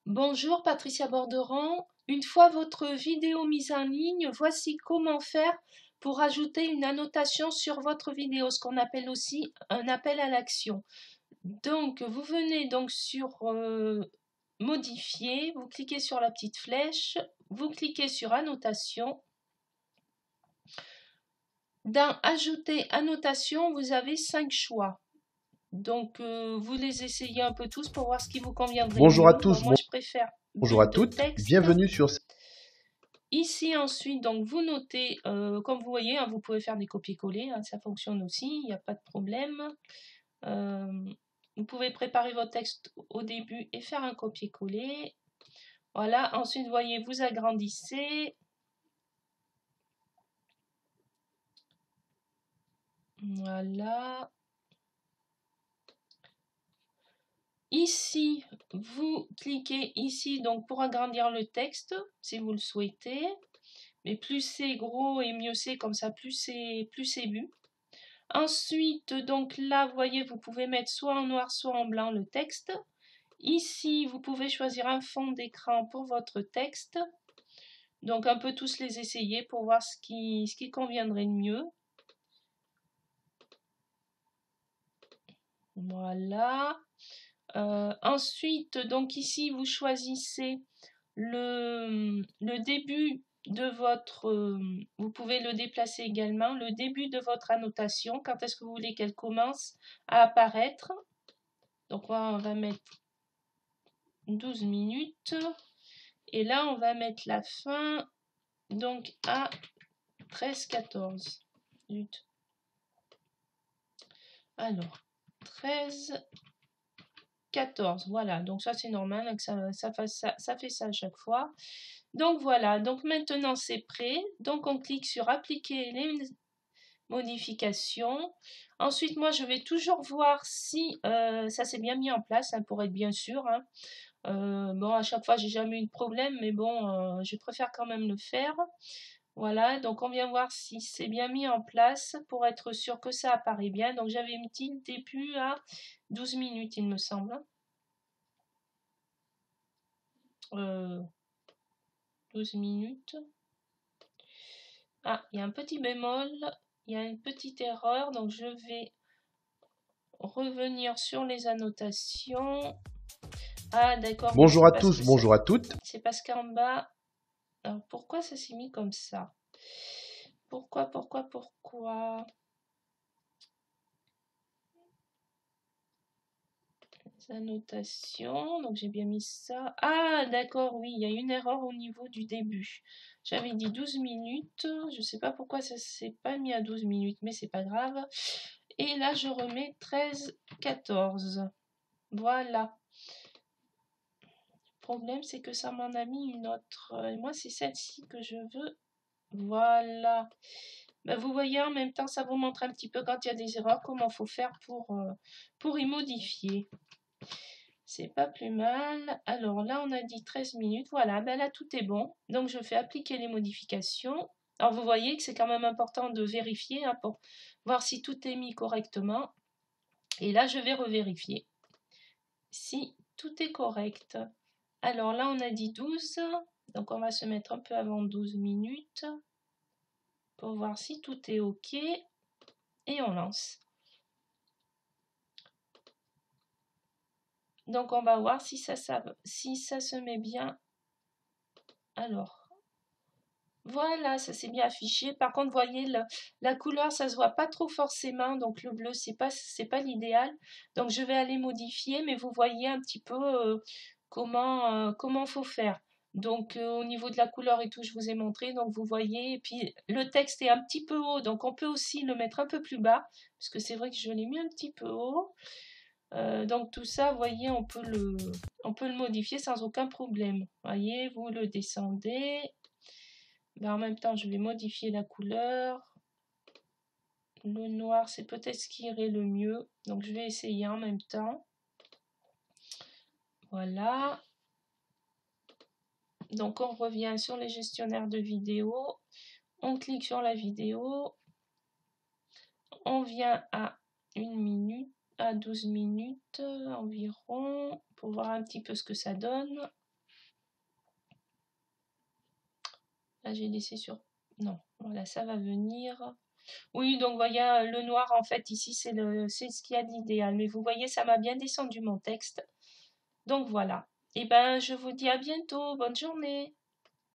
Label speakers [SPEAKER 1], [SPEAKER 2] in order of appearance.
[SPEAKER 1] Bonjour Patricia Borderon. Une fois votre vidéo mise en ligne, voici comment faire pour ajouter une annotation sur votre vidéo, ce qu'on appelle aussi un appel à l'action. Donc vous venez donc sur modifier, vous cliquez sur la petite flèche, vous cliquez sur annotation. Dans ajouter annotation, vous avez 5 choix. Donc vous les essayez un peu tous pour voir ce qui vous conviendrait
[SPEAKER 2] Bonjour à
[SPEAKER 1] mieux.
[SPEAKER 2] tous,
[SPEAKER 1] Bon, moi je préfère
[SPEAKER 2] bonjour à
[SPEAKER 1] bulles de
[SPEAKER 2] toutes,
[SPEAKER 1] texte.
[SPEAKER 2] bienvenue sur...
[SPEAKER 1] Ici ensuite, donc vous notez, comme vous voyez, hein, vous pouvez faire des copier-coller, hein, ça fonctionne aussi, il n'y a pas de problème. Vous pouvez préparer votre texte au début et faire un copier-coller. Voilà, ensuite, vous voyez, vous agrandissez. Voilà. Ici, vous cliquez ici donc pour agrandir le texte, si vous le souhaitez. Mais plus c'est gros et mieux c'est, comme ça, plus c'est vu. Ensuite, donc là, vous voyez, vous pouvez mettre soit en noir, soit en blanc le texte. Ici, vous pouvez choisir un fond d'écran pour votre texte. Donc, un peu tous les essayer pour voir ce qui conviendrait le mieux. Voilà. Ensuite, donc ici, vous choisissez le début de votre... vous pouvez le déplacer également, le début de votre annotation, quand est-ce que vous voulez qu'elle commence à apparaître. Donc, on va mettre 12 minutes. Et là, on va mettre la fin donc à 13-14 minutes. Alors, 13-14, voilà. Donc ça, c'est normal hein, que ça fait ça à chaque fois. Donc voilà, donc maintenant, c'est prêt. Donc on clique sur appliquer les modifications. Ensuite, moi, je vais toujours voir si ça s'est bien mis en place, hein, pour être bien sûr. Hein. Bon, à chaque fois, j'ai jamais eu de problème, mais bon, je préfère quand même le faire. Voilà, donc on vient voir si c'est bien mis en place pour être sûr que ça apparaît bien. Donc j'avais mis le début à 12 minutes, il me semble. 12 minutes. Ah, il y a un petit bémol, il y a une petite erreur, donc je vais revenir sur les annotations. Ah, d'accord.
[SPEAKER 2] Bonjour à tous, bonjour à toutes.
[SPEAKER 1] C'est parce qu'en bas... Alors, pourquoi ça s'est mis comme ça? Pourquoi les annotations, donc j'ai bien mis ça. Ah, d'accord, oui, il y a une erreur au niveau du début. J'avais dit 12 minutes, je sais pas pourquoi ça s'est pas mis à 12 minutes, mais c'est pas grave. Et là, je remets 13-14. Voilà. Le problème, c'est que ça m'en a mis une autre. Et moi, c'est celle-ci que je veux. Voilà. Ben, vous voyez, en même temps, ça vous montre un petit peu quand il y a des erreurs, comment il faut faire pour y modifier. C'est pas plus mal. Alors là, on a dit 13 minutes. Voilà, ben là, tout est bon. Donc, je fais appliquer les modifications. Alors, vous voyez que c'est quand même important de vérifier hein, pour voir si tout est mis correctement. Et là, je vais revérifier si tout est correct. Alors là, on a dit 12. Donc, on va se mettre un peu avant 12 minutes pour voir si tout est OK. Et on lance. Donc, on va voir si ça se met bien. Alors, voilà, ça s'est bien affiché. Par contre, vous voyez, la couleur, ça se voit pas trop forcément. Donc, le bleu, c'est pas l'idéal. Donc, je vais aller modifier, mais vous voyez un petit peu comment faut faire. Donc, au niveau de la couleur et tout, je vous ai montré. Donc, vous voyez. Et puis, le texte est un petit peu haut. Donc, on peut aussi le mettre un peu plus bas. Parce que c'est vrai que je l'ai mis un petit peu haut. Donc, tout ça, vous voyez, on peut le modifier sans aucun problème. Voyez, vous le descendez. Ben, en même temps, je vais modifier la couleur. Le noir, c'est peut-être ce qui irait le mieux. Donc, je vais essayer en même temps. Voilà. Donc, on revient sur les gestionnaires de vidéo. On clique sur la vidéo. On vient à 1 minute, à 12 minutes environ, pour voir un petit peu ce que ça donne. Ah, j'ai laissé sur... Non, voilà, ça va venir. Oui, donc voyez, le noir, en fait, ici, c'est ce qu'il y a d'idéal. Mais vous voyez, ça m'a bien descendu mon texte. Donc voilà. Et ben, je vous dis à bientôt. Bonne journée.